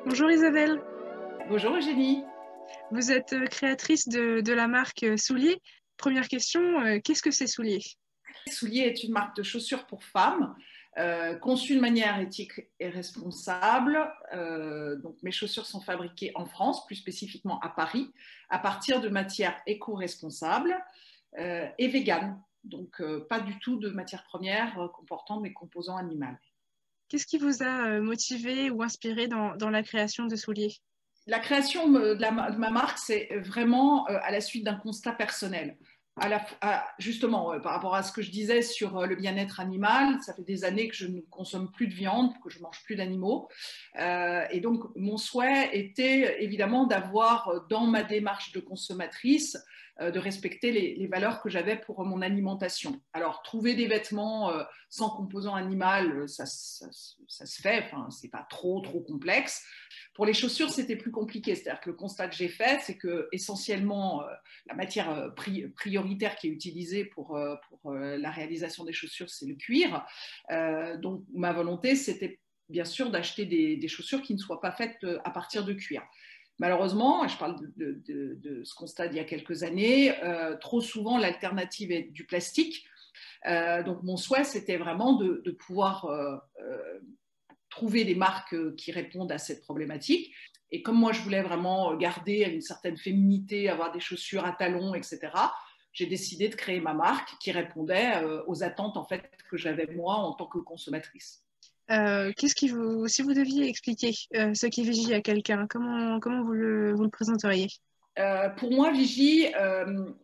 Bonjour Isabelle, Bonjour Eugénie. vous êtes créatrice de la marque Souliers. Première question, qu'est-ce que c'est Souliers? Souliers est une marque de chaussures pour femmes, conçue de manière éthique et responsable. Donc mes chaussures sont fabriquées en France, plus spécifiquement à Paris, à partir de matières éco-responsables et véganes. Donc pas du tout de matières premières comportant des composants animaux. Qu'est-ce qui vous a motivé ou inspiré dans la création de Souliers? La création de ma marque, c'est vraiment à la suite d'un constat personnel. Justement, par rapport à ce que je disais sur le bien-être animal, ça fait des années que je ne consomme plus de viande, que je mange plus d'animaux. Et donc, mon souhait était évidemment d'avoir dans ma démarche de consommatrice, de respecter les valeurs que j'avais pour mon alimentation. Alors, trouver des vêtements sans composant animal, ça se fait, enfin, c'est pas trop complexe. Pour les chaussures, c'était plus compliqué. C'est-à-dire que le constat que j'ai fait, c'est que essentiellement la matière prioritaire qui est utilisée pour la réalisation des chaussures, c'est le cuir. Donc ma volonté, c'était bien sûr d'acheter des chaussures qui ne soient pas faites à partir de cuir. Malheureusement, je parle de ce constat d'il y a quelques années, trop souvent l'alternative est du plastique. Donc mon souhait, c'était vraiment de pouvoir trouver des marques qui répondent à cette problématique. Et comme moi, je voulais vraiment garder une certaine féminité, avoir des chaussures à talons, etc., j'ai décidé de créer ma marque qui répondait aux attentes en fait, que j'avais moi en tant que consommatrice. Si vous deviez expliquer ce qui Vigie à quelqu'un, comment vous le présenteriez? Pour moi, Vigie,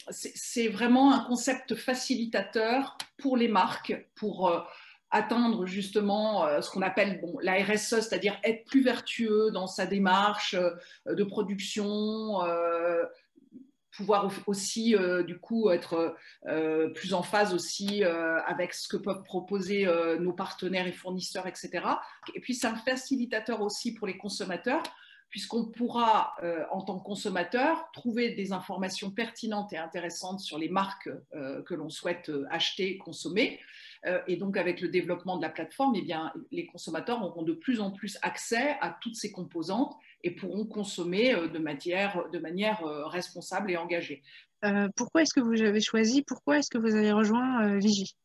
c'est vraiment un concept facilitateur pour les marques, pour atteindre justement ce qu'on appelle la RSE, c'est-à-dire être plus vertueux dans sa démarche de production, pouvoir aussi du coup être plus en phase aussi avec ce que peuvent proposer nos partenaires et fournisseurs, etc. Et puis c'est un facilitateur aussi pour les consommateurs, puisqu'on pourra, en tant que consommateur, trouver des informations pertinentes et intéressantes sur les marques que l'on souhaite acheter, consommer. Et donc, avec le développement de la plateforme, eh bien, les consommateurs auront de plus en plus accès à toutes ces composantes et pourront consommer de manière responsable et engagée. Pourquoi est-ce que vous avez choisi, pourquoi est-ce que vous avez rejoint Vigie?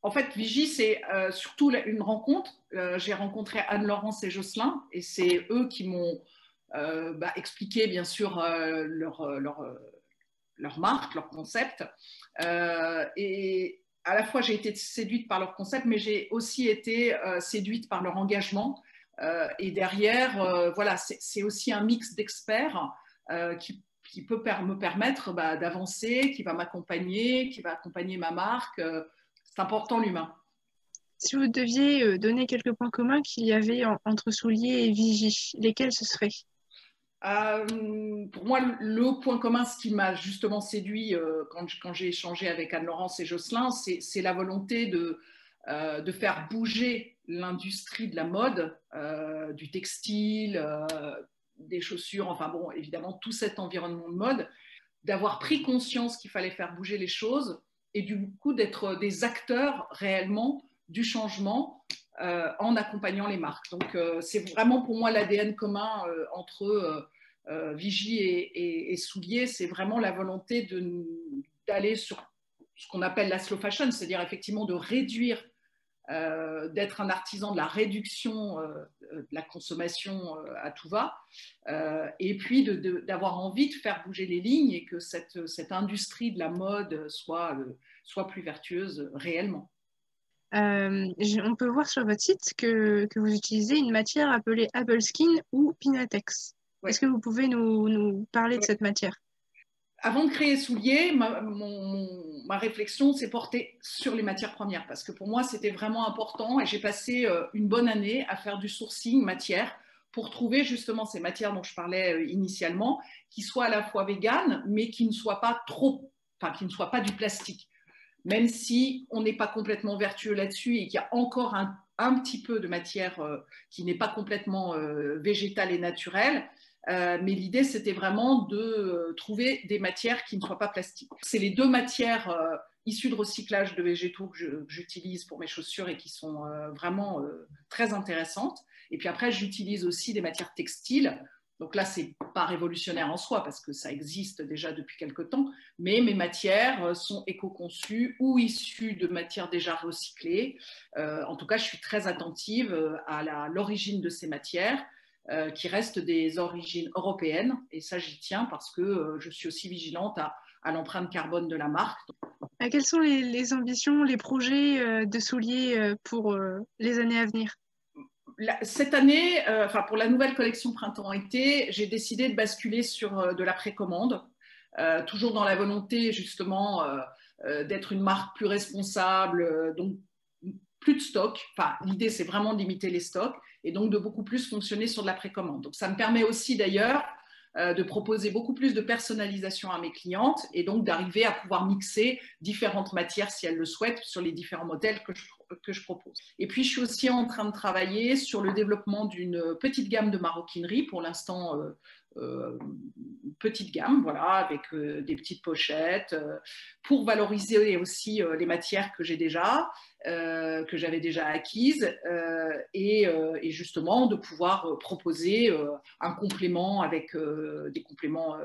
En fait, Vigie, c'est surtout une rencontre. J'ai rencontré Anne-Laurence et Jocelyn, et c'est eux qui m'ont expliqué, bien sûr, leur marque, leur concept. Et à la fois, j'ai été séduite par leur concept, mais j'ai aussi été séduite par leur engagement. Et derrière, voilà, c'est aussi un mix d'experts qui peut me permettre d'avancer, qui va m'accompagner, qui va accompagner ma marque. C'est important l'humain. Si vous deviez donner quelques points communs qu'il y avait entre Souliers et Vigie, lesquels ce seraient? Pour moi, le point commun, ce qui m'a justement séduit quand j'ai échangé avec Anne-Laurence et Jocelyn, c'est la volonté de faire bouger l'industrie de la mode, du textile, des chaussures, enfin bon, évidemment, tout cet environnement de mode, d'avoir pris conscience qu'il fallait faire bouger les choses et du coup d'être des acteurs réellement du changement en accompagnant les marques. Donc c'est vraiment pour moi l'ADN commun entre Vigie et Souliers, c'est vraiment la volonté d'aller sur ce qu'on appelle la slow fashion, c'est-à-dire effectivement de réduire, d'être un artisan de la réduction de la consommation à tout va, et puis d'avoir envie de faire bouger les lignes et que cette industrie de la mode soit plus vertueuse réellement. On peut voir sur votre site que vous utilisez une matière appelée Skin ou Pinatex. Ouais. Est-ce que vous pouvez nous parler de cette matière? Avant de créer Souliers, ma réflexion s'est portée sur les matières premières parce que pour moi, c'était vraiment important et j'ai passé une bonne année à faire du sourcing matière pour trouver justement ces matières dont je parlais initialement qui soient à la fois véganes mais qui ne soient pas qui ne soient pas du plastique. Même si on n'est pas complètement vertueux là-dessus et qu'il y a encore un petit peu de matière qui n'est pas complètement végétale et naturelle, mais l'idée, c'était vraiment de trouver des matières qui ne soient pas plastiques. C'est les deux matières issues de recyclage de végétaux que j'utilise pour mes chaussures et qui sont vraiment très intéressantes. Et puis après, j'utilise aussi des matières textiles. Donc là, ce n'est pas révolutionnaire en soi parce que ça existe déjà depuis quelque temps, mais mes matières sont éco-conçues ou issues de matières déjà recyclées. En tout cas, je suis très attentive à l'origine de ces matières qui restent des origines européennes. Et ça, j'y tiens parce que je suis aussi vigilante à l'empreinte carbone de la marque. Quelles sont les ambitions, les projets de Soulier pour les années à venir? Cette année, pour la nouvelle collection printemps-été, j'ai décidé de basculer sur de la précommande, toujours dans la volonté justement d'être une marque plus responsable, donc plus de stock. Enfin, l'idée, c'est vraiment de limiter les stocks et donc de beaucoup plus fonctionner sur de la précommande. Donc, ça me permet aussi d'ailleurs de proposer beaucoup plus de personnalisation à mes clientes et donc d'arriver à pouvoir mixer différentes matières si elles le souhaitent sur les différents modèles que je propose. Et puis, je suis aussi en train de travailler sur le développement d'une petite gamme de maroquinerie, pour l'instant petite gamme, voilà, avec des petites pochettes, pour valoriser aussi les matières que j'ai déjà, que j'avais déjà acquises, et justement de pouvoir proposer un complément avec des compléments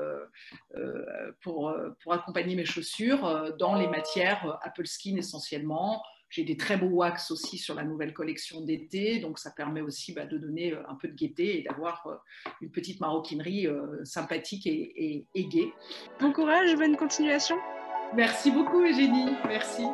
pour accompagner mes chaussures dans les matières Apple Skin essentiellement. J'ai des très beaux wax aussi sur la nouvelle collection d'été, donc ça permet aussi de donner un peu de gaieté et d'avoir une petite maroquinerie sympathique et gaie. Bon courage, bonne continuation. Merci beaucoup Eugénie, merci.